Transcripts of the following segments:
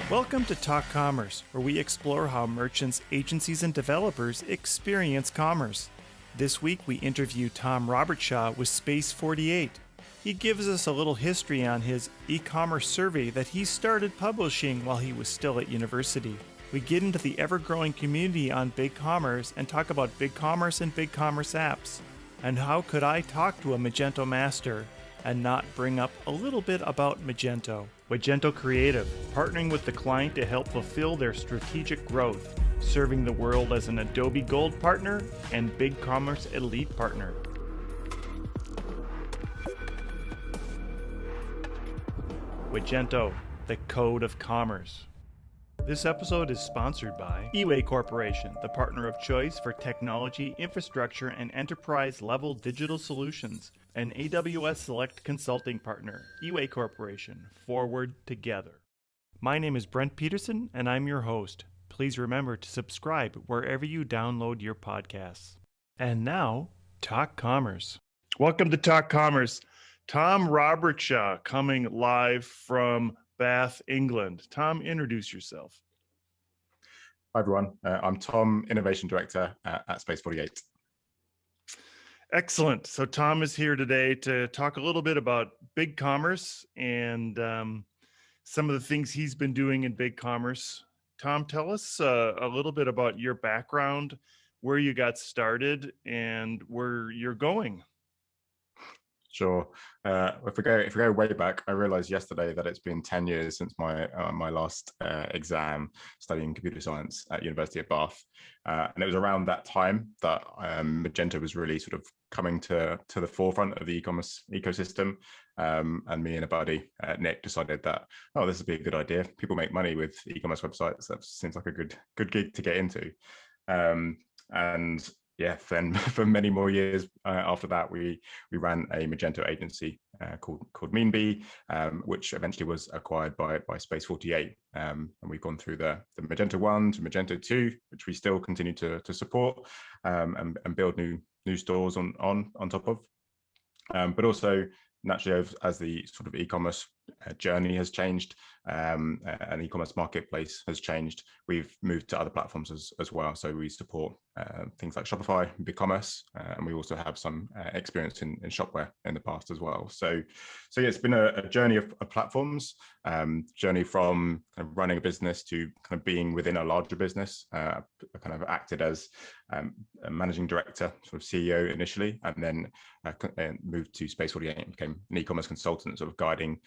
Welcome to Talk Commerce, where we explore how merchants, agencies, and developers experience commerce. This week, we interview Tom Robertshaw with Space 48. He gives us a little history on his e-commerce survey that he started publishing while he was still at university. We get into the ever-growing community on BigCommerce and talk about BigCommerce and BigCommerce apps. And how could I talk to a Magento master and not bring up a little bit about Magento? Magento Creative, partnering with the client to help fulfill their strategic growth, serving the world as an Adobe Gold partner and BigCommerce Elite partner. Magento, the code of commerce. This episode is sponsored by eWay Corporation, the partner of choice for technology, infrastructure, and enterprise-level digital solutions. An AWS Select Consulting partner, eWay Corporation, forward together. My name is Brent Peterson, and I'm your host. Please remember to subscribe wherever you download your podcasts. And now, Talk Commerce. Welcome to Talk Commerce. Tom Robertshaw coming live from Bath, England. Tom, introduce yourself. Hi, everyone. I'm Tom, Innovation Director at Space 48. Excellent. So Tom is here today to talk a little bit about BigCommerce and some of the things he's been doing in BigCommerce. Tom, tell us a little bit about your background, where you got started, and where you're going. Sure. If we go way back, I realized yesterday that it's been 10 years since my last exam studying computer science at University of Bath, and it was around that time that Magento was really sort of coming to the forefront of the e-commerce ecosystem. And me and a buddy, Nick, decided that this would be a good idea. People make money with e-commerce websites. That seems like a good gig to get into. And yeah, then for many more years after that, we ran a Magento agency called Meanbee, which eventually was acquired by Space 48. And we've gone through the Magento 1 to Magento 2, which we still continue to support and build new stores on top of. But also, naturally, as the sort of e-commerce journey has changed and e-commerce marketplace has changed, we've moved to other platforms as well. So we support things like Shopify, BigCommerce, and we also have some experience in shopware in the past as well. So yeah, it's been a journey of platforms, journey from kind of running a business to kind of being within a larger business. I kind of acted as a managing director, sort of CEO initially, and then moved to Space 48 and became an e-commerce consultant, sort of guiding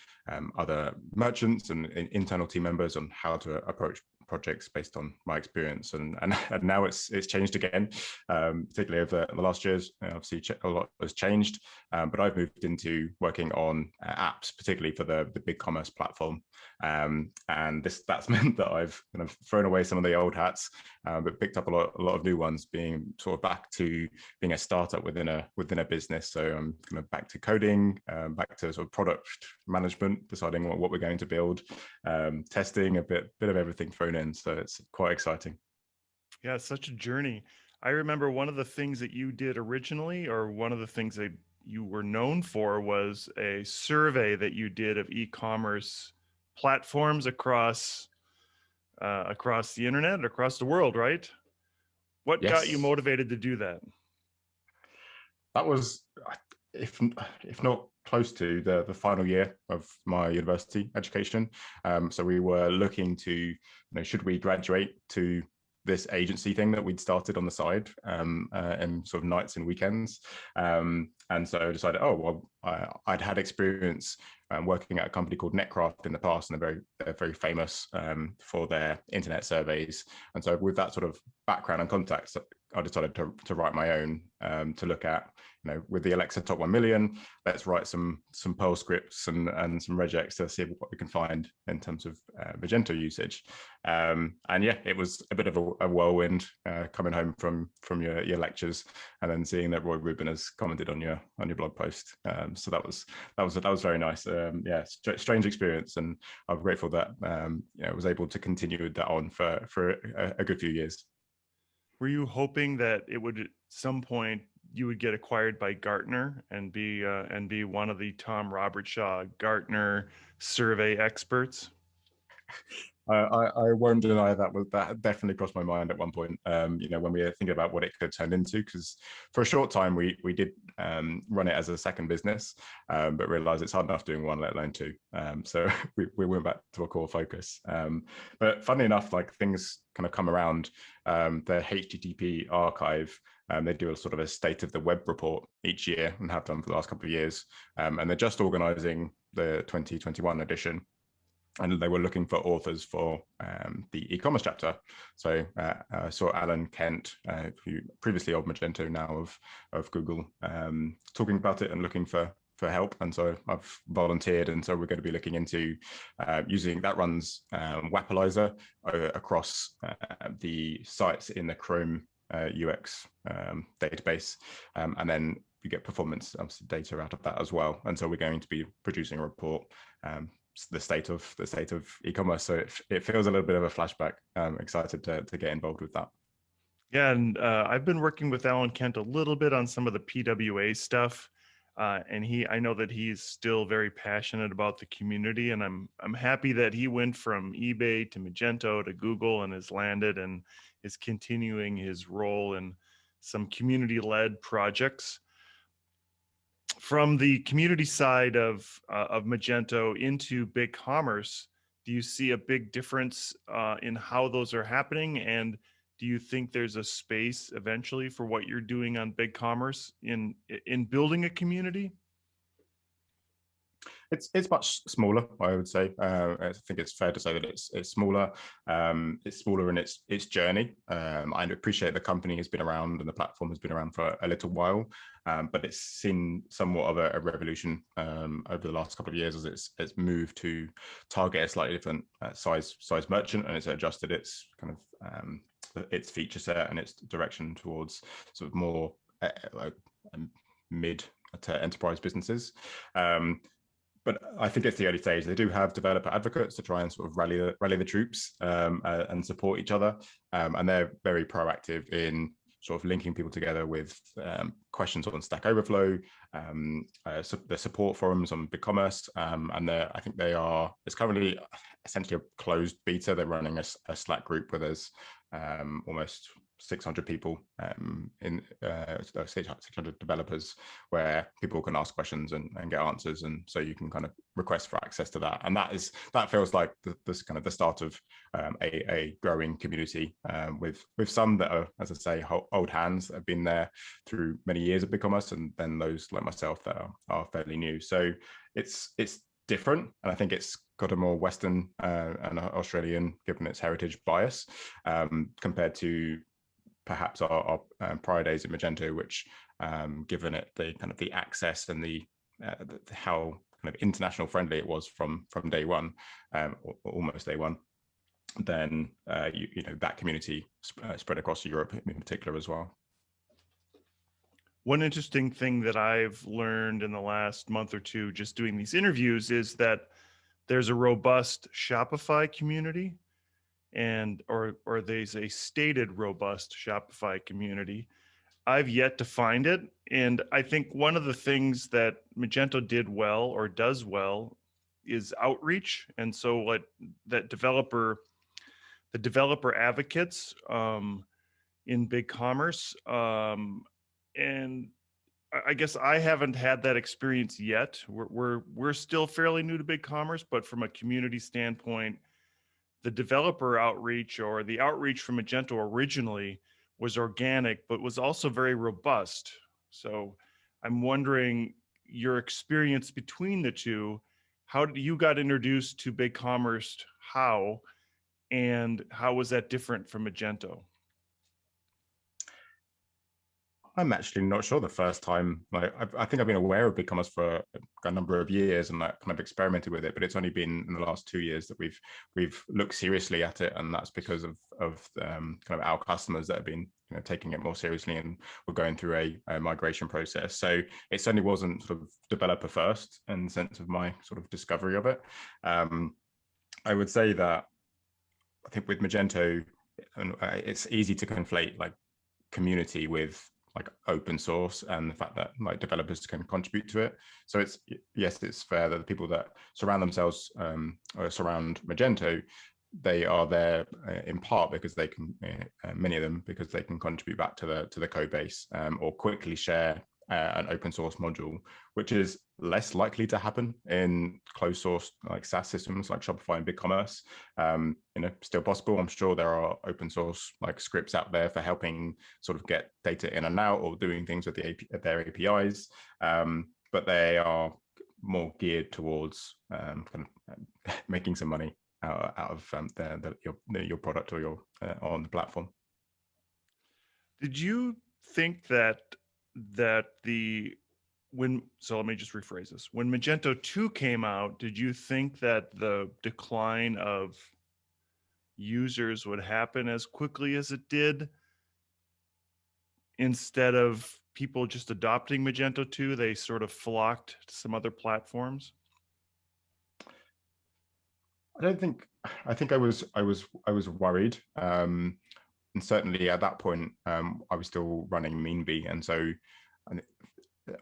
other merchants and internal team members on how to approach projects based on my experience, and now it's changed again, particularly over the last years. Obviously, a lot has changed, but I've moved into working on apps, particularly for the BigCommerce platform, and that's meant that I've kind of thrown away some of the old hats, but picked up a lot of new ones, being sort of back to being a startup within a business. So I'm kind of back to coding, back to sort of product management, deciding what we're going to build, testing, a bit of everything thrown in. So it's quite exciting. Yeah, it's such a journey. I remember one of the things that you did originally, or one of the things that you were known for, was a survey that you did of e-commerce platforms across the internet, across the world, right? What got you motivated to do that? That was, if not close to the final year of my university education. So we were looking to, should we graduate to this agency thing that we'd started on the side, and sort of nights and weekends. And so I decided, I'd had experience working at a company called Netcraft in the past, and they're very famous for their internet surveys. And so with that sort of background and contacts, I decided to write my own, to look at, with the Alexa Top 1 Million, let's write some Perl scripts and some regex to see what we can find in terms of Magento usage. And yeah, it was a bit of a whirlwind coming home from your lectures and then seeing that Roy Rubin has commented on your blog post. So that was very nice. Yeah, strange experience, and I'm grateful that I was able to continue with that on for a good few years. Were you hoping that it would at some point you would get acquired by Gartner and be one of the Tom Robertshaw Gartner survey experts? I won't deny that definitely crossed my mind at one point. When we were thinking about what it could turn into, because for a short time we did run it as a second business, but realized it's hard enough doing one, let alone two. So we went back to a core focus. But funnily enough, like things kind of come around. The HTTP archive. They do a sort of a state of the web report each year and have done for the last couple of years. And they're just organizing the 2021 edition. And they were looking for authors for the e-commerce chapter. So I saw Alan Kent, who previously of Magento, now of Google, talking about it and looking for help. And so I've volunteered. And so we're going to be looking into using that runs Wappalizer across the sites in the Chrome UX database. And then you get performance data out of that as well. And so we're going to be producing a report, the state of e-commerce. So it feels a little bit of a flashback. I'm excited to get involved with that. Yeah, and I've been working with Alan Kent a little bit on some of the PWA stuff. And I know that he's still very passionate about the community, and I'm happy that he went from eBay to Magento to Google and has landed and is continuing his role in some community-led projects. From the community side of Magento into BigCommerce, do you see a big difference in how those are happening? And do you think there's a space eventually for what you're doing on BigCommerce in building a community? It's much smaller, I would say. I think it's fair to say that it's smaller. It's smaller in its journey. I appreciate the company has been around and the platform has been around for a little while, but it's seen somewhat of a revolution over the last couple of years as it's moved to target a slightly different size merchant, and it's adjusted its kind of its feature set and its direction towards sort of more mid to enterprise businesses. But I think it's the early stage. They do have developer advocates to try and sort of rally the troops and support each other. And they're very proactive in sort of linking people together with questions on Stack Overflow, the support forums on BigCommerce. And I think it's currently essentially a closed beta. They're running a Slack group where there's almost 600 people 600 developers, where people can ask questions and get answers, and so you can kind of request for access to that. And that feels like this kind of the start of a growing community with some that are, as I say, old hands that have been there through many years of BigCommerce, and then those like myself that are fairly new. So it's different, and I think it's got a more Western and Australian, given its heritage, bias compared to perhaps our prior days at Magento, which given it the kind of the access and the how kind of international friendly it was from day one, almost day one, then you know that community spread across Europe in particular as well. One interesting thing that I've learned in the last month or two just doing these interviews is that there's a robust Shopify community, or there's a stated robust Shopify community. I've yet to find it. And I think one of the things that Magento did well or does well is outreach. And so what the developer advocates in BigCommerce, and I guess I haven't had that experience yet. We're still fairly new to BigCommerce, but from a community standpoint, the developer outreach or the outreach from Magento originally was organic, but was also very robust. So I'm wondering your experience between the two. How did you got introduced to BigCommerce? How, and how was that different from Magento? I'm actually not sure the first time. Like, I think I've been aware of BigCommerce for a number of years and like kind of experimented with it, but it's only been in the last 2 years that we've looked seriously at it, and that's because of kind of our customers that have been taking it more seriously, and we're going through a migration process. So it certainly wasn't sort of developer first in the sense of my sort of discovery of it. I would say that I think with Magento, it's easy to conflate like community with like open source and the fact that like developers can contribute to it. So it's fair that the people that surround themselves or surround Magento they are there in part because they can, many of them, because they can contribute back to the code base, or quickly share an open source module, which is less likely to happen in closed source like SaaS systems like Shopify and BigCommerce. Still possible. I'm sure there are open source like scripts out there for helping sort of get data in and out or doing things with their APIs, but they are more geared towards kind of making some money out of your product or your on the platform. Did you think that so let me just rephrase this. When Magento 2 came out, did you think that the decline of users would happen as quickly as it did? Instead of people just adopting Magento 2, they sort of flocked to some other platforms? I think I was worried. And certainly at that point, I was still running Meanbee. And so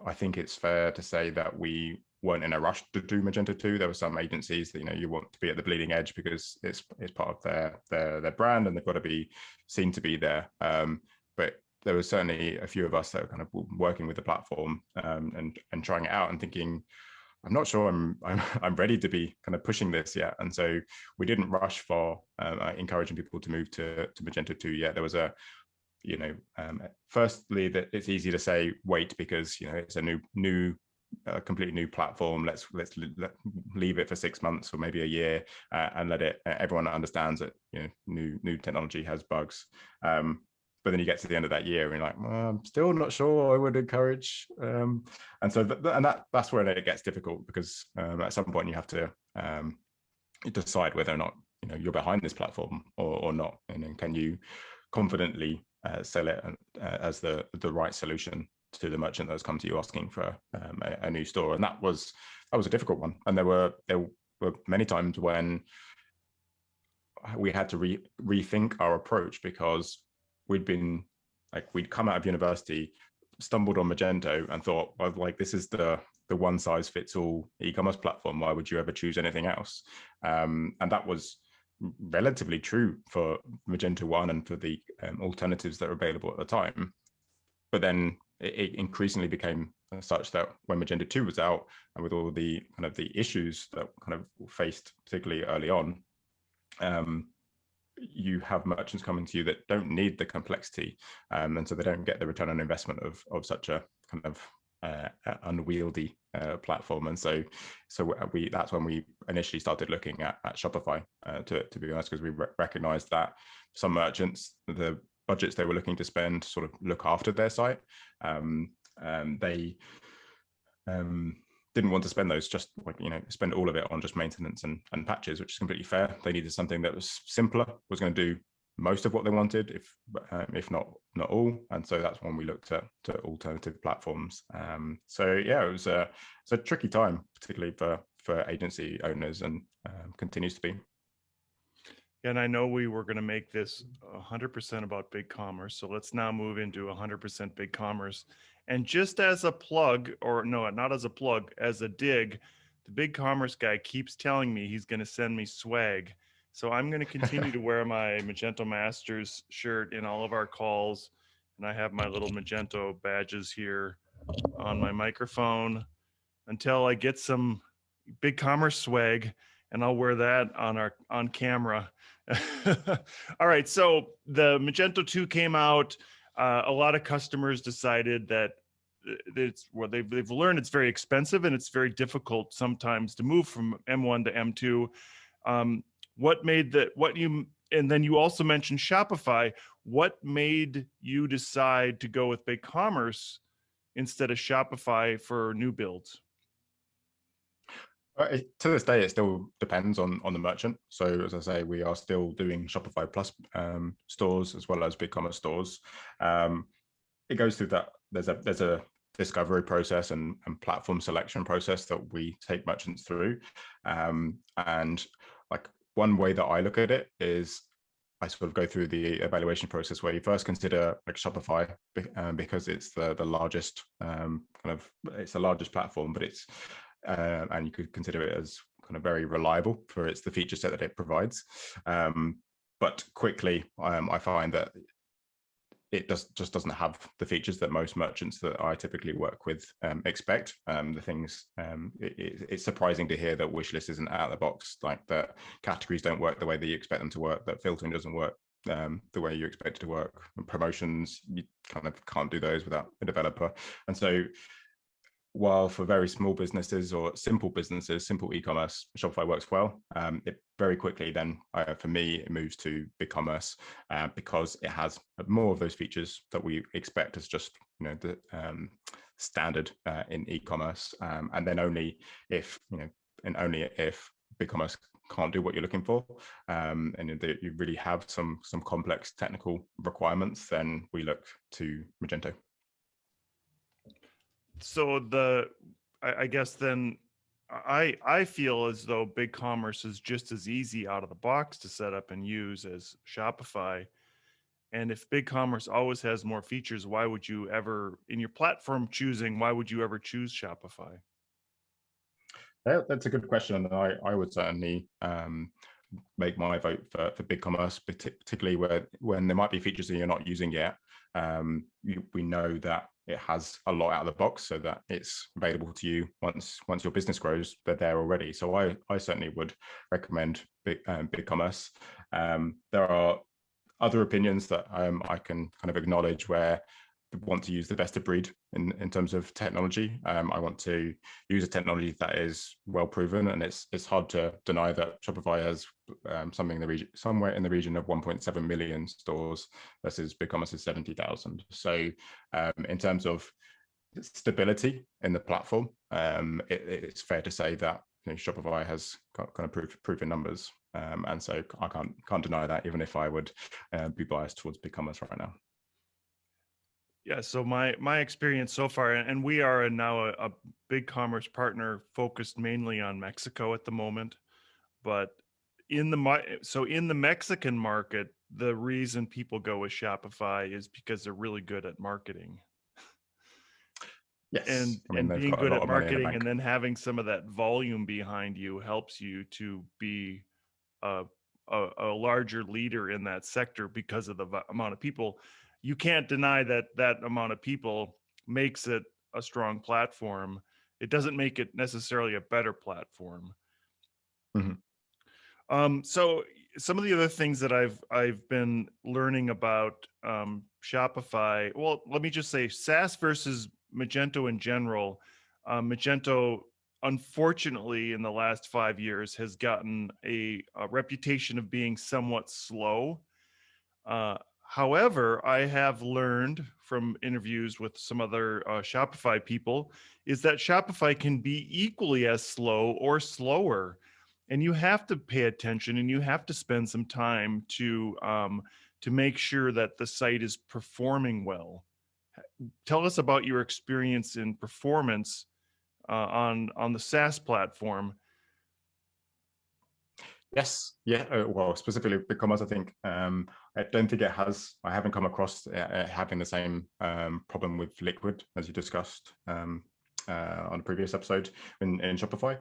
I think it's fair to say that we weren't in a rush to do Magento 2. There were some agencies that, you want to be at the bleeding edge because it's part of their brand and they've got to be seen to be there. But there was certainly a few of us that were kind of working with the platform and trying it out and thinking, I'm not sure I'm ready to be kind of pushing this yet. And so we didn't rush for encouraging people to move to Magento 2 yet. There was firstly that it's easy to say wait because it's a completely new platform. Let's leave it for 6 months or maybe a year and let it. Everyone understands that new technology has bugs. But then you get to the end of that year and you're like, well, I'm still not sure I would encourage. And so that's where it gets difficult because at some point you have to decide whether or not you're behind this platform or not. And can you confidently sell it as the right solution to the merchant that's come to you asking for a new store? And that was a difficult one. And there were many times when we had to rethink our approach because we'd come out of university, stumbled on Magento and thought, well, like this is the one size fits all e-commerce platform. Why would you ever choose anything else? And that was relatively true for Magento 1 and for the alternatives that were available at the time. But then it increasingly became such that when Magento 2 was out and with all the kind of the issues that kind of faced particularly early on, you have merchants coming to you that don't need the complexity, and so they don't get the return on investment of such a kind of unwieldy platform. And so that's when we initially started looking at Shopify, to be honest, because we recognized that some merchants, the budgets they were looking to spend sort of look after their site, they didn't want to spend those just spend all of it on just maintenance and patches, which is completely fair. They needed something that was simpler, was going to do most of what they wanted, if not all. And so that's when we looked at alternative platforms. So yeah, it was a tricky time, particularly for agency owners, and continues to be. And I know we were going to make this 100% about BigCommerce, so let's now move into 100% BigCommerce. And just as a plug, or no, not as a plug, as a dig, the BigCommerce guy keeps telling me he's going to send me swag. So I'm going to continue to wear my Magento Masters shirt in all of our calls. And I have my little Magento badges here on my microphone until I get some BigCommerce swag, and I'll wear that on camera. All right, so the Magento 2 came out. A lot of customers decided that they've learned it's very expensive and it's very difficult sometimes to move from M1 to M2. And then you also mentioned Shopify. What made you decide to go with BigCommerce instead of Shopify for new builds? To this day, it still depends on the merchant. So as I say, we are still doing Shopify Plus stores as well as BigCommerce stores. It goes through that. There's a discovery process and platform selection process that we take merchants through. And like one way that I look at it is I sort of go through the evaluation process where you first consider like Shopify because it's the largest it's the largest platform, but it's and you could consider it as kind of very reliable for the feature set that it provides. But quickly, I find that it just doesn't have the features that most merchants that I typically work with expect. It's surprising to hear that wishlist isn't out of the box, like that categories don't work the way that you expect them to work, that filtering doesn't work the way you expect it to work, and promotions, you kind of can't do those without a developer. And so while for very small businesses or simple businesses, simple e-commerce, Shopify works well. It very quickly then, for me, it moves to BigCommerce because it has more of those features that we expect as just the standard in e-commerce, and then only if BigCommerce can't do what you're looking for, and you really have some complex technical requirements, then we look to Magento. So I guess then I feel as though BigCommerce is just as easy out of the box to set up and use as Shopify. And if BigCommerce always has more features, why would you ever, in your platform choosing, why would you ever choose Shopify? That's a good question, and I would certainly make my vote for BigCommerce, particularly when there might be features that you're not using yet. We know that it has a lot out of the box, so that it's available to you once your business grows. They're there already. So I certainly would recommend BigCommerce. There are other opinions that I can kind of acknowledge where I want to use the best of breed in terms of technology. I want to use a technology that is well proven, and it's hard to deny that Shopify has somewhere in the region of 1.7 million stores versus BigCommerce's 70,000. So in terms of stability in the platform, it's fair to say that Shopify has got kind of proven numbers, and so I can't deny that, even if I would be biased towards BigCommerce right now. Yeah, so my experience so far, and we are now a BigCommerce partner focused mainly on Mexico at the moment, but in the Mexican market, the reason people go with Shopify is because they're really good at marketing. Yes, and they've being got a good lot at of money in the marketing bank. and then having some of that volume behind you helps you to be a larger leader in that sector because of the amount of people. You can't deny that amount of people makes it a strong platform. It doesn't make it necessarily a better platform. Mm-hmm. So some of the other things that I've been learning about Shopify. Well, let me just say SaaS versus Magento in general. Magento, unfortunately, in the last 5 years, has gotten a reputation of being somewhat slow. However, I have learned from interviews with some other Shopify people is that Shopify can be equally as slow or slower, and you have to pay attention and you have to spend some time to make sure that the site is performing well. Tell us about your experience in performance on the SaaS platform. Yes, yeah. Well, specifically BigCommerce, I think I don't think I haven't come across having the same problem with Liquid as you discussed on a previous episode in Shopify.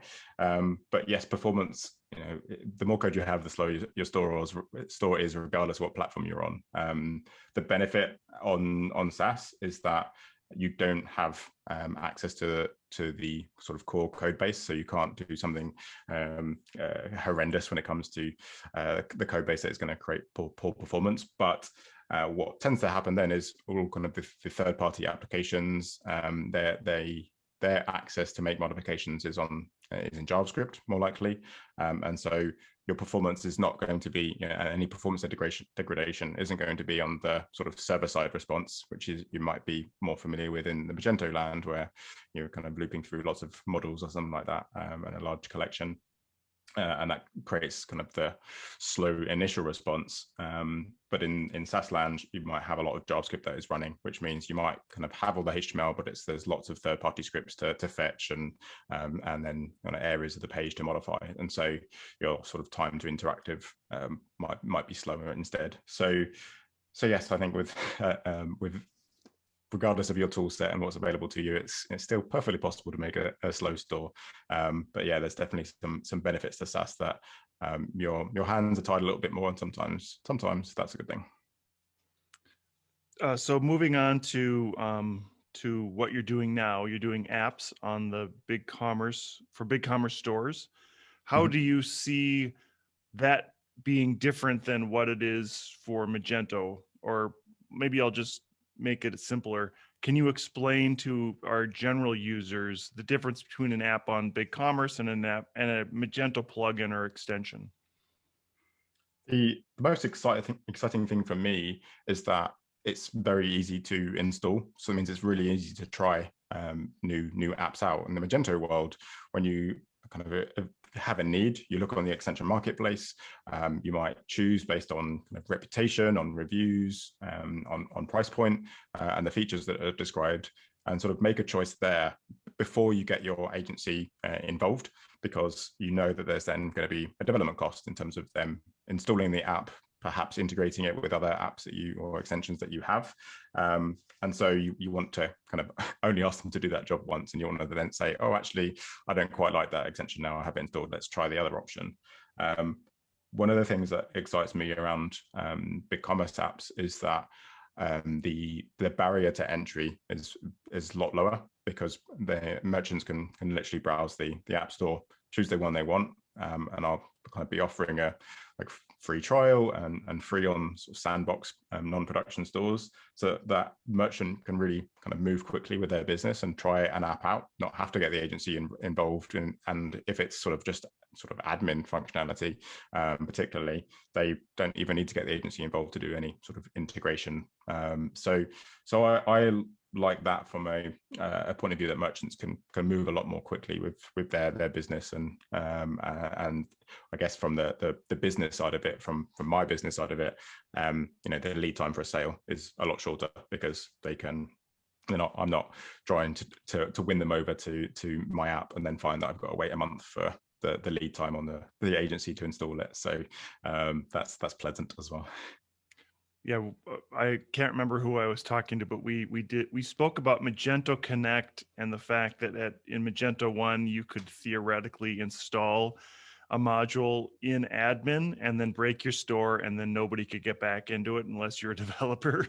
But yes, performance. The more code you have, the slower your store is, regardless of what platform you're on. The benefit on SaaS is that you don't have access to the sort of core code base, so you can't do something horrendous when it comes to the code base that is going to create poor performance. But what tends to happen then is all kind of the third-party applications, their access to make modifications is in JavaScript more likely, and so your performance is not going to be, any performance degradation isn't going to be on the sort of server-side response, which is you might be more familiar with in the Magento land, where you're kind of looping through lots of models or something like that, and a large collection. And that creates kind of the slow initial response. But in SaaS land, you might have a lot of JavaScript that is running, which means you might kind of have all the HTML, but there's lots of third-party scripts to fetch and then kind of areas of the page to modify. And so your sort of time to interactive might be slower instead. So yes, I think with regardless of your tool set and what's available to you, it's still perfectly possible to make a slow store. But yeah, there's definitely some benefits to SaaS that your hands are tied a little bit more, and sometimes that's a good thing. So moving on to what you're doing now, you're doing apps on the BigCommerce stores. How do you see that being different than what it is for Magento? Or maybe I'll just make it simpler. Can you explain to our general users the difference between an app on BigCommerce and a Magento plugin or extension? The most exciting thing for me is that it's very easy to install. So it means it's really easy to try new apps out. In the Magento world, when you kind of have a need, you look on the extension marketplace. You might choose based on kind of reputation, on reviews, on price point, and the features that are described, and sort of make a choice there before you get your agency involved, because you know that there's then going to be a development cost in terms of them installing the app, perhaps integrating it with other apps that you or extensions that you have. And so you want to kind of only ask them to do that job once, and you want to then say, oh, actually, I don't quite like that extension now, I have it installed, let's try the other option. One of the things that excites me around BigCommerce apps is that the barrier to entry is a lot lower, because the merchants can literally browse the app store, choose the one they want, and I'll kind of be offering a free trial and free on sort of sandbox non-production stores, so that merchant can really kind of move quickly with their business and try an app out, not have to get the agency involved in. And if it's sort of admin functionality, particularly, they don't even need to get the agency involved to do any sort of integration. So I like that from a point of view, that merchants can move a lot more quickly with their business, and I guess from the business side of it, from my business side of it, the lead time for a sale is a lot shorter, because I'm not trying to win them over to my app and then find that I've got to wait a month for the lead time on the agency to install it. So that's pleasant as well. Yeah, I can't remember who I was talking to, but we spoke about Magento Connect and the fact that in Magento 1 you could theoretically install a module in admin and then break your store, and then nobody could get back into it unless you're a developer.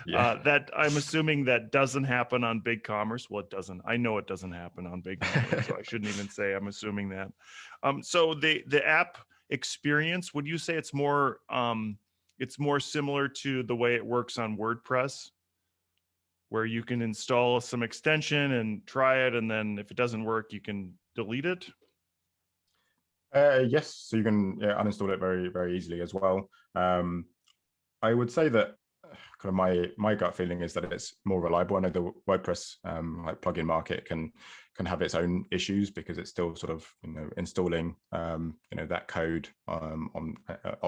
Yeah. That I'm assuming that doesn't happen on BigCommerce. Well, it doesn't. I know it doesn't happen on BigCommerce, so I shouldn't even say I'm assuming that. So the app experience, would you say it's more similar to the way it works on WordPress, where you can install some extension and try it, and then if it doesn't work, you can delete it? Yes, so you can uninstall it very, very easily as well. I would say that kind of my gut feeling is that it's more reliable. I know the WordPress plugin market can have its own issues, because it's still sort of installing that code on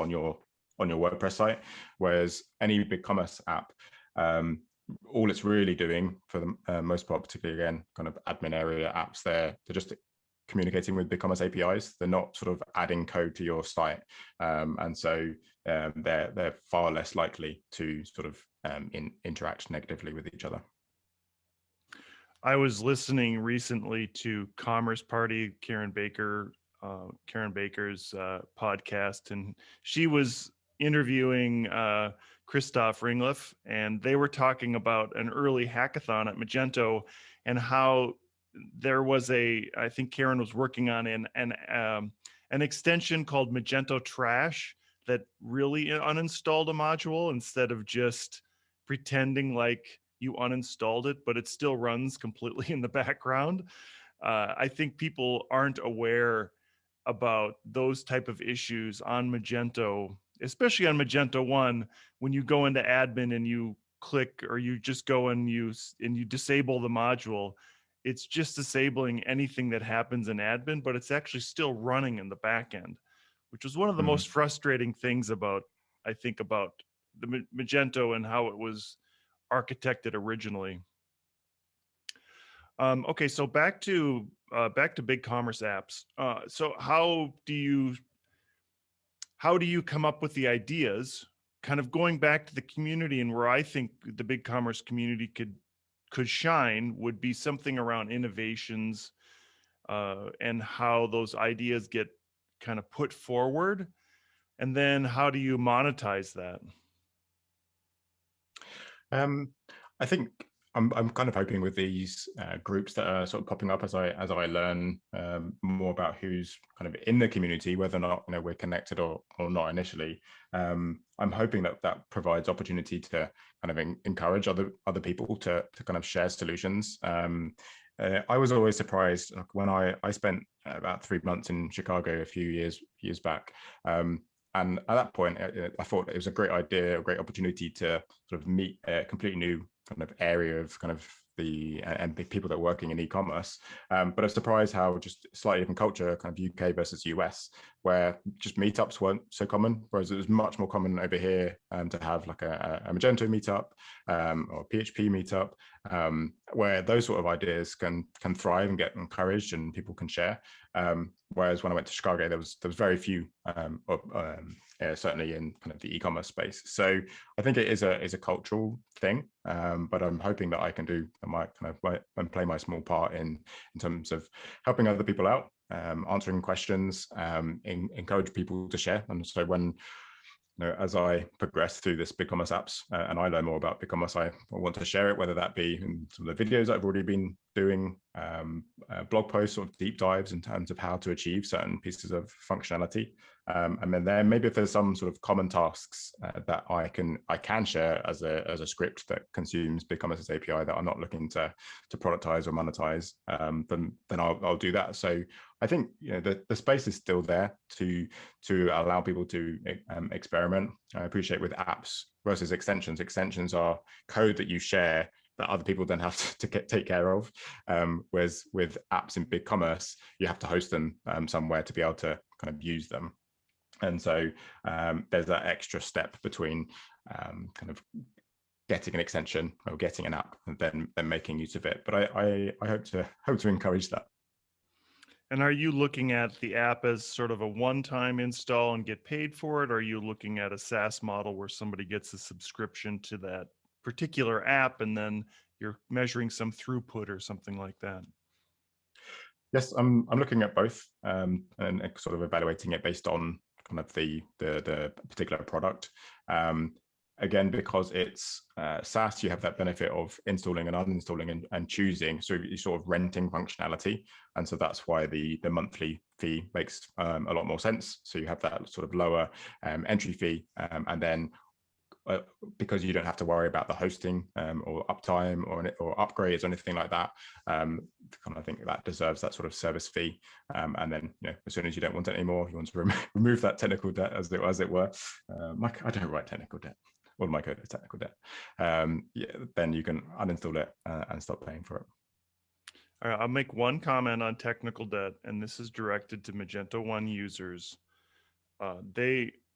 your WordPress site, whereas any BigCommerce app, all it's really doing for the most part, particularly again kind of admin area apps, they're just communicating with BigCommerce APIs. They're not sort of adding code to your site, and so they're far less likely to sort of interact negatively with each other. I was listening recently to Commerce Party, Karen Baker's podcast, and she was interviewing Christoph Ringleff, and they were talking about an early hackathon at Magento, and how there was I think Karen was working on an extension called Magento Trash that really uninstalled a module instead of just pretending like you uninstalled it, but it still runs completely in the background. I think people aren't aware about those type of issues on Magento, especially on Magento 1, when you go into admin and you click, or you just go and you disable the module. It's just disabling anything that happens in admin, but it's actually still running in the back end, which was one of the most frustrating things about the Magento and how it was architected originally. Okay, so back to BigCommerce apps. So how do you come up with the ideas? kind of going back to the community, and where I think the BigCommerce community could shine would be something around innovations, and how those ideas get kind of put forward, and then how do you monetize that? I think I'm kind of hoping with these groups that are sort of popping up as I learn more about who's kind of in the community, whether or not we're connected or not initially. I'm hoping that provides opportunity to kind of encourage other people to kind of share solutions. I was always surprised when I spent about 3 months in Chicago a few years back. And at that point, I thought it was a great idea, a great opportunity to sort of meet a completely new kind of area of kind of the people that are working in e-commerce. But I was surprised how just slightly different culture, kind of UK versus US, where just meetups weren't so common, whereas it was much more common over here to have like a Magento meetup or a PHP meetup, where those sort of ideas can thrive and get encouraged and people can share. Whereas when I went to Chicago, there was very few, certainly in kind of the e-commerce space. So I think it is a cultural thing, but I'm hoping that I can do and play my small part in terms of helping other people out, answering questions, encourage people to share. And so when as I progress through this BigCommerce apps and I learn more about BigCommerce, I want to share it, whether that be in some of the videos I've already been doing, blog posts or deep dives in terms of how to achieve certain pieces of functionality. And then maybe if there's some sort of common tasks that I can share as a script that consumes BigCommerce's API that I'm not looking to productize or monetize, then I'll do that. So I think the space is still there to allow people to experiment. I appreciate with apps versus extensions. Extensions are code that you share that other people then have to take care of. Whereas with apps in BigCommerce, you have to host them somewhere to be able to kind of use them. And so there's that extra step between kind of getting an extension or getting an app and then making use of it. But I hope to encourage that. And are you looking at the app as sort of a one-time install and get paid for it? Or are you looking at a SaaS model where somebody gets a subscription to that particular app and then you're measuring some throughput or something like that? Yes, I'm looking at both and sort of evaluating it based on kind of the particular product. Again, because it's SaaS, you have that benefit of installing and uninstalling and choosing. So you're sort of renting functionality. And so that's why the monthly fee makes a lot more sense. So you have that sort of lower entry fee. And then because you don't have to worry about the hosting or uptime or upgrades or anything like that, I think that deserves that sort of service fee. And then, as soon as you don't want it anymore, you want to remove that technical debt, as it were. I don't write technical debt. All my code is technical debt. Then you can uninstall it and stop paying for it. All right, I'll make one comment on technical debt, and this is directed to Magento 1 users.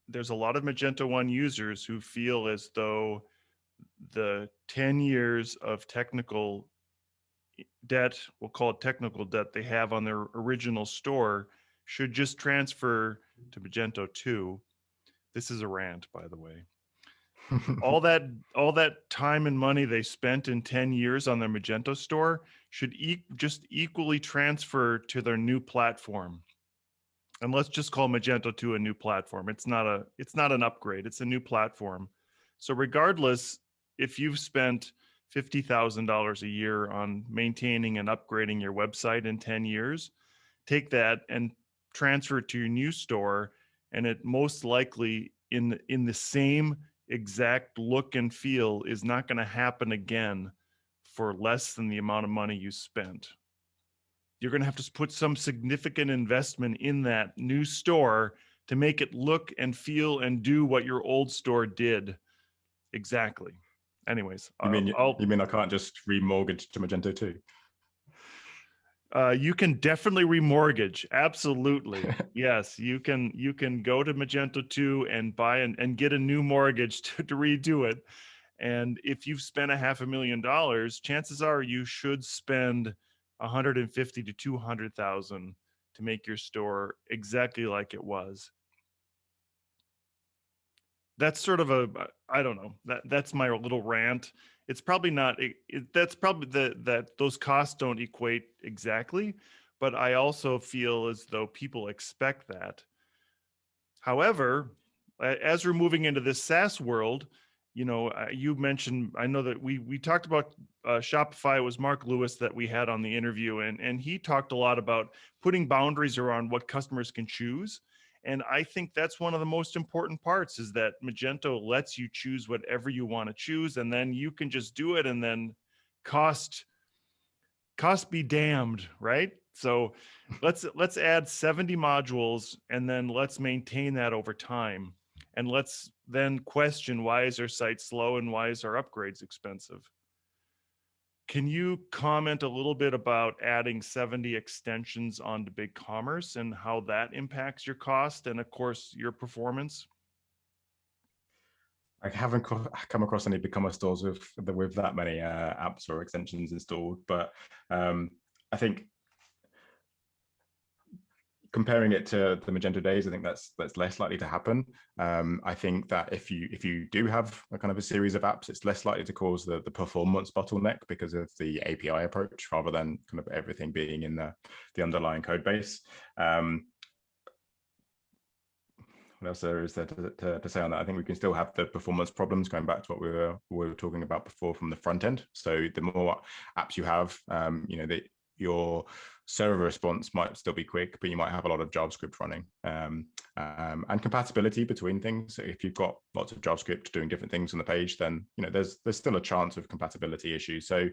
There's a lot of Magento 1 users who feel as though the 10 years of technical debt, we'll call it technical debt, they have on their original store should just transfer to Magento 2. This is a rant, by the way. all that time and money they spent in 10 years on their Magento store should just equally transfer to their new platform. And let's just call Magento 2 a new platform. It's not an upgrade, it's a new platform. So regardless, if you've spent $50,000 a year on maintaining and upgrading your website in 10 years, take that and transfer it to your new store, and it most likely in the same exact look and feel is not going to happen again for less than the amount of money you spent. You're going to have to put some significant investment in that new store to make it look and feel and do what your old store did exactly. Anyways, you mean I can't just remortgage to Magento 2? You can definitely remortgage. Absolutely. Yes, you can go to Magento 2 and buy and get a new mortgage to redo it. And if you've spent $500,000, chances are you should spend 150 to 200,000 to make your store exactly like it was. that's sort of I don't know, that's my little rant. It's probably not, that's probably that those costs don't equate exactly, but I also feel as though people expect that. However, as we're moving into this SaaS world, you mentioned, I know that we talked about Shopify. It was Mark Lewis that we had on the interview, and he talked a lot about putting boundaries around what customers can choose. And I think that's one of the most important parts, is that Magento lets you choose whatever you want to choose, and then you can just do it, and then cost be damned, right? So let's add 70 modules, and then let's maintain that over time. And let's then question, why is our site slow and why is our upgrades expensive? Can you comment a little bit about adding 70 extensions onto BigCommerce and how that impacts your cost and, of course, your performance? I haven't come across any BigCommerce stores with that many apps or extensions installed, but I think comparing it to the Magento days, I think that's less likely to happen. I think that if you do have a kind of a series of apps, it's less likely to cause the performance bottleneck because of the API approach, rather than kind of everything being in the underlying code base. What else there is there to say on that? I think we can still have the performance problems, going back to what we were talking about before from the front end. So the more apps you have, your server response might still be quick, but you might have a lot of JavaScript running, and compatibility between things. So if you've got lots of JavaScript doing different things on the page, then there's still a chance of compatibility issues. So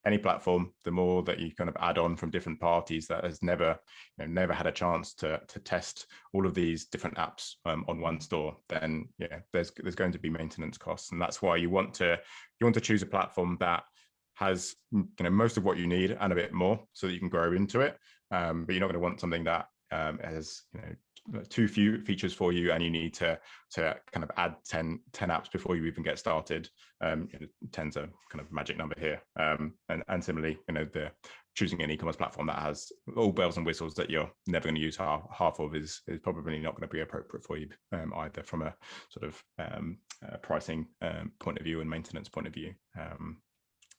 any platform, the more that you kind of add on from different parties that has never had a chance to test all of these different apps on one store, then there's going to be maintenance costs, and that's why you want to choose a platform that has most of what you need and a bit more, so that you can grow into it. But you're not going to want something that has too few features for you, and you need to kind of add 10 apps before you even get started. 10's a kind of magic number here. And similarly, the choosing an e-commerce platform that has all bells and whistles that you're never going to use half of is probably not going to be appropriate for you, either from a sort of pricing point of view and maintenance point of view.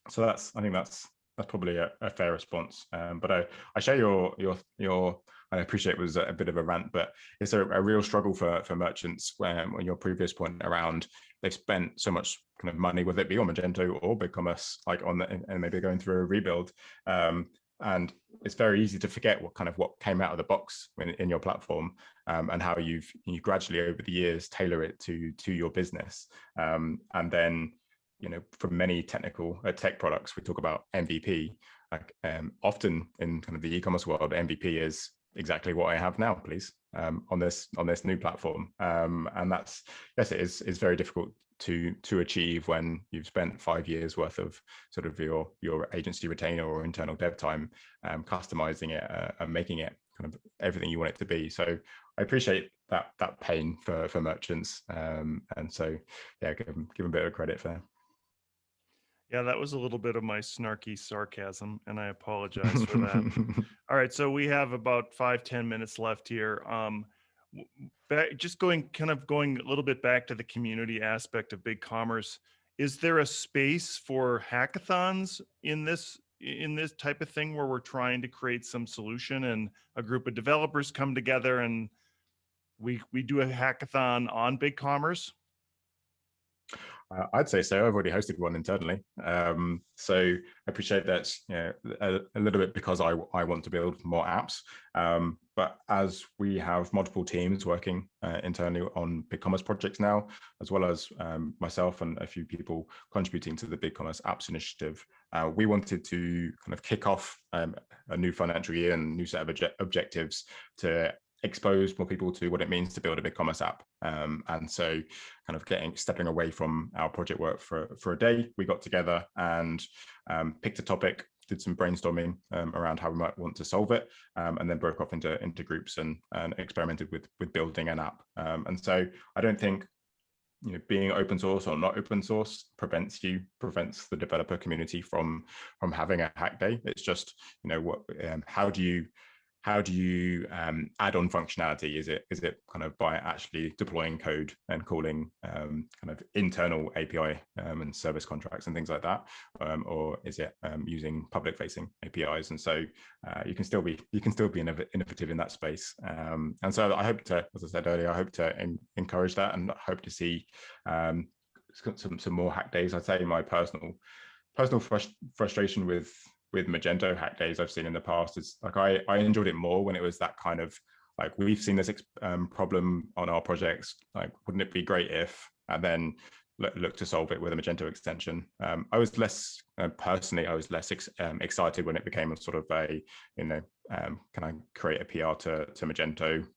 So I think that's probably a fair response. But I share your I appreciate it was a bit of a rant, but it's a real struggle for merchants on your previous point around they've spent so much kind of money, whether it be on Magento or BigCommerce, and maybe going through a rebuild. And it's very easy to forget what came out of the box in your platform, and how you gradually over the years tailor it to your business. And then for many tech products, we talk about MVP. Often in kind of the e-commerce world, MVP is exactly what I have now, please, on this new platform. And that's, yes, it is very difficult to achieve when you've spent 5 years worth of sort of your agency retainer or internal dev time customizing it and making it kind of everything you want it to be. So I appreciate that pain for merchants, and so give them a bit of credit for that. Yeah, that was a little bit of my snarky sarcasm, and I apologize for that. All right, so we have about 5-10 minutes left here. Just going a little bit back to the community aspect of BigCommerce. Is there a space for hackathons in this type of thing, where we're trying to create some solution and a group of developers come together and we do a hackathon on BigCommerce? I'd say so. I've already hosted one internally. So I appreciate that, a little bit because I want to build more apps. But as we have multiple teams working internally on BigCommerce projects now, as well as myself and a few people contributing to the BigCommerce Apps Initiative, we wanted to kind of kick off a new financial year and a new set of objectives to expose more people to what it means to build a BigCommerce app. And so kind of stepping away from our project work for a day, we got together and picked a topic, did some brainstorming around how we might want to solve it, and then broke off into groups and experimented with building an app. And so I don't think being open source or not open source prevents the developer community from having a hack day. It's just how how do you add on functionality? Is it kind of by actually deploying code and calling kind of internal API and service contracts and things like that, or is it using public facing APIs? And so you can still be innovative in that space. And so I hope to, as I said earlier, I hope to encourage that, and hope to see some more hack days. I'd say my personal frustration with Magento hack days I've seen in the past is like I enjoyed it more when it was that kind of like, we've seen this problem on our projects, like wouldn't it be great if, and then look to solve it with a Magento extension. I was less personally, I was less excited when it became a sort of a, can I create a PR to Magento?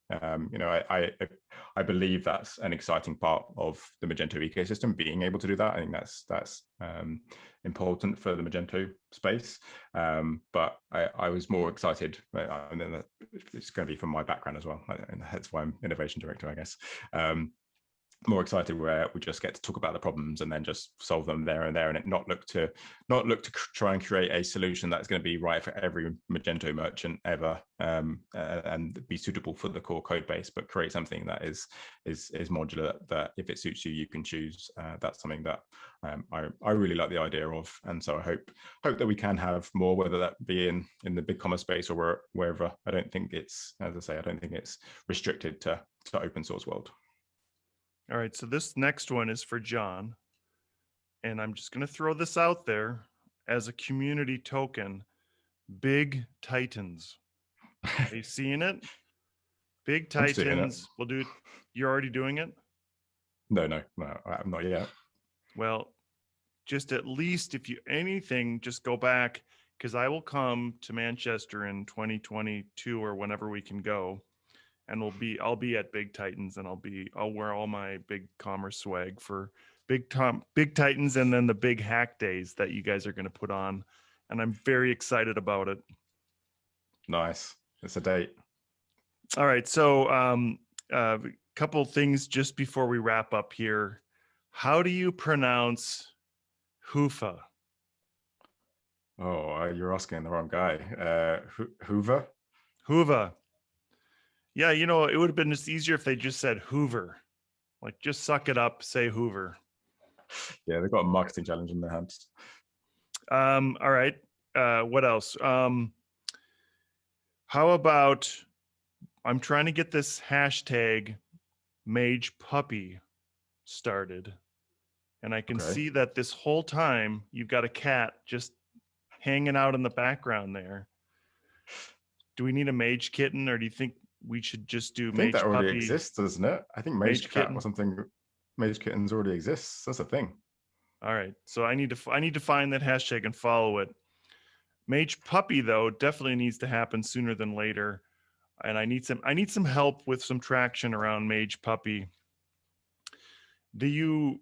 I believe that's an exciting part of the Magento ecosystem, being able to do that. I think that's important for the Magento space. But I was more excited, and then it's going to be from my background as well, and that's why I'm innovation director, I guess. More excited where we just get to talk about the problems and then just solve them there and there, and it not look to try and create a solution that's going to be right for every Magento merchant ever, and be suitable for the core code base, but create something that is modular, that if it suits you, you can choose. That's something that I really like the idea of, and so I hope that we can have more, whether that be in the BigCommerce space or wherever. I don't think it's, as I say, I don't think it's restricted to open source world. All right, so this next one is for John, and I'm just going to throw this out there as a community token. Big Titans. Are you seeing it? Big Titans. We'll do it. You're already doing it? No, I'm not yet. Well, just at least if you anything, just go back, because I will come to Manchester in 2022 or whenever we can go. And I'll be at Big Titans, and I'll wear all my BigCommerce swag for Big Titans, and then the big hack days that you guys are going to put on, and I'm very excited about it. Nice, it's a date. All right, so a couple things just before we wrap up here. How do you pronounce Hoofa? Oh, you're asking the wrong guy. Hoover. Hoover. Yeah, it would have been just easier if they just said Hoover. Like, just suck it up, say Hoover. Yeah, they've got a marketing challenge in their hands. All right. What else? How about, I'm trying to get this hashtag Mage Puppy started. And I can see that this whole time you've got a cat just hanging out in the background there. Do we need a mage kitten, or do you think we should just do Mage Puppy? I think that already exists, doesn't it? I think Mage Cat or something. Mage Kittens already exists. That's a thing. All right, so I need to find that hashtag and follow it. Mage Puppy, though, definitely needs to happen sooner than later, and I need some help with some traction around Mage Puppy. Do you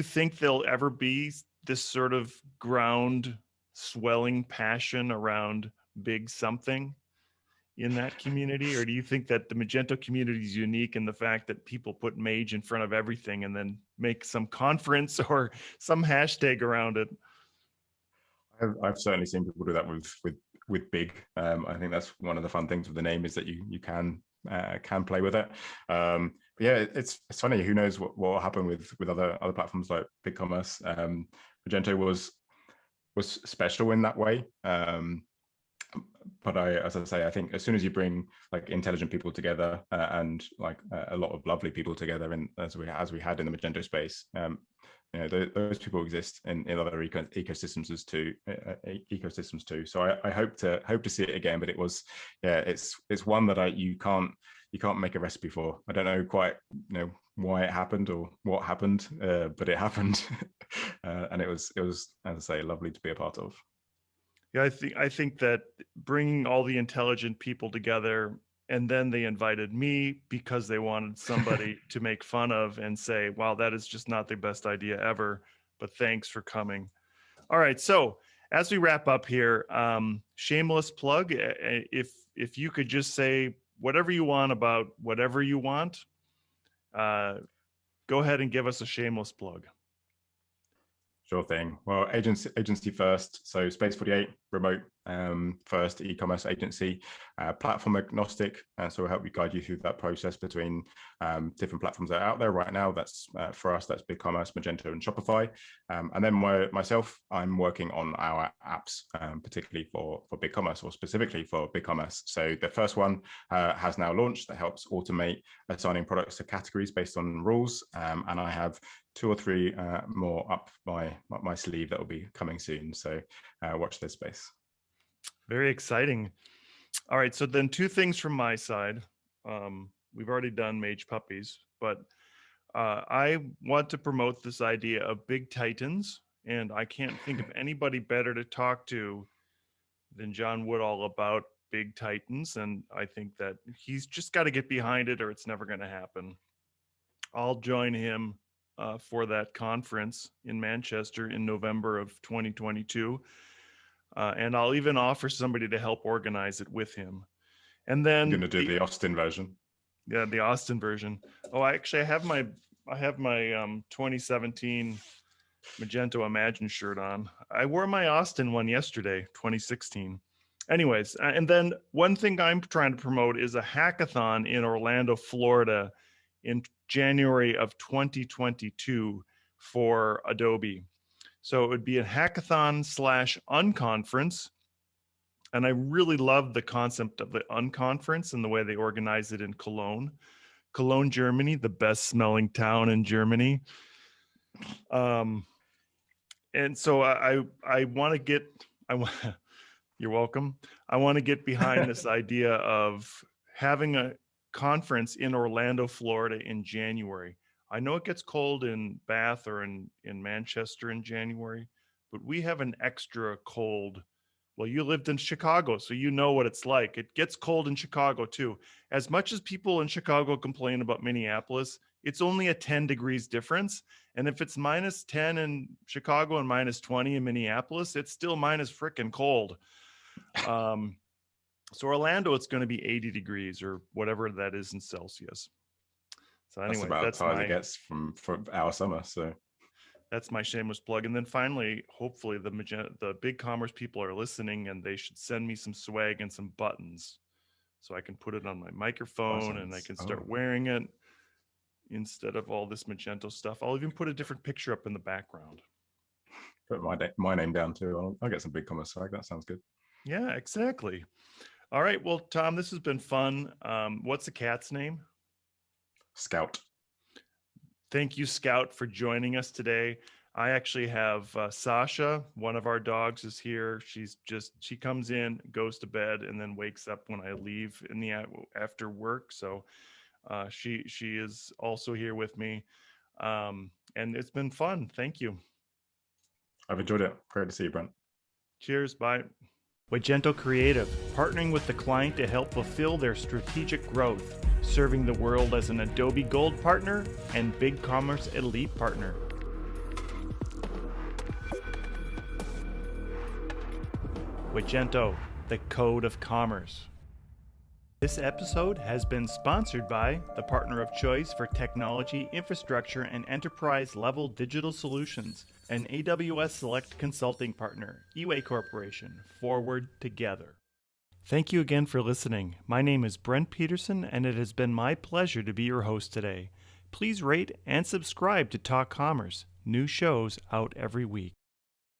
think there'll ever be this sort of ground swelling passion around big something in that community, or do you think that the Magento community is unique in the fact that people put Mage in front of everything and then make some conference or some hashtag around it? I've certainly seen people do that with big. I think that's one of the fun things with the name, is that you can play with it. But yeah, it's funny. Who knows what will happen with other platforms like BigCommerce. Magento was special in that way. But as I say, I think as soon as you bring like intelligent people together and like a lot of lovely people together, and as we had in the Magento space, those people exist in other ecosystems too. So I hope to see it again. But it's one that you can't make a recipe for. I don't know quite why it happened or what happened, but it happened, and it was, as I say, lovely to be a part of. Yeah, I think that bringing all the intelligent people together, and then they invited me because they wanted somebody to make fun of and say, wow, that is just not the best idea ever, but thanks for coming. All right, so as we wrap up here, shameless plug, if you could just say whatever you want about whatever you want, go ahead and give us a shameless plug. Sure thing. Well, agency first. So Space 48, remote first e-commerce agency, platform agnostic, so we'll help you guide you through that process between different platforms that are out there right now. That's for us, that's BigCommerce, Magento, and Shopify. And then myself, I'm working on our apps, particularly for BigCommerce, or specifically for BigCommerce. So the first one has now launched that helps automate assigning products to categories based on rules, and I have 2 or 3 more up my sleeve that will be coming soon. So watch this space. Very exciting. All right, so then 2 things from my side. We've already done Mage Puppies, but I want to promote this idea of Big Titans, and I can't think of anybody better to talk to than John Woodall about Big Titans, and I think that he's just got to get behind it or it's never going to happen. I'll join him for that conference in Manchester in November of 2022. And I'll even offer somebody to help organize it with him. And then I'm going to do the Austin version. Yeah, the Austin version. Oh, I have my 2017 Magento Imagine shirt on. I wore my Austin one yesterday, 2016. Anyways, and then one thing I'm trying to promote is a hackathon in Orlando, Florida in January of 2022 for Adobe. So it would be a hackathon / unconference. And I really love the concept of the unconference and the way they organize it in Cologne. Cologne, Germany, the best smelling town in Germany. And so I want to get, you're welcome. I want to get behind this idea of having a conference in Orlando, Florida in January. I know it gets cold in Bath or in Manchester in January, but we have an extra cold. Well, you lived in Chicago, so you know what it's like. It gets cold in Chicago too. As much as people in Chicago complain about Minneapolis, it's only a 10 degrees difference. And if it's minus 10 in Chicago and minus 20 in Minneapolis, it's still minus frickin' cold. So Orlando, it's going to be 80 degrees or whatever that is in Celsius. So anyway, that's about as it gets from our summer. So that's my shameless plug. And then finally, hopefully the BigCommerce people are listening, and they should send me some swag and some buttons so I can put it on my microphone and I can start wearing it instead of all this Magento stuff. I'll even put a different picture up in the background. Put my name down too. I'll get some BigCommerce swag. That sounds good. Yeah, exactly. All right. Well, Tom, this has been fun. What's the cat's name? Scout. Thank you, Scout, for joining us today. I actually have Sasha, one of our dogs, is here. She comes in, goes to bed, and then wakes up when I leave in the after work. So she is also here with me, and it's been fun. Thank you. I've enjoyed it. Great to see you, Brent. Cheers. Bye. Magento Creative, partnering with the client to help fulfill their strategic growth, serving the world as an Adobe Gold partner and BigCommerce Elite partner. Magento, the code of commerce. This episode has been sponsored by the partner of choice for technology, infrastructure, and enterprise-level digital solutions, an AWS Select Consulting partner, eWay Corporation, Forward Together. Thank you again for listening. My name is Brent Peterson, and it has been my pleasure to be your host today. Please rate and subscribe to Talk Commerce. New shows out every week.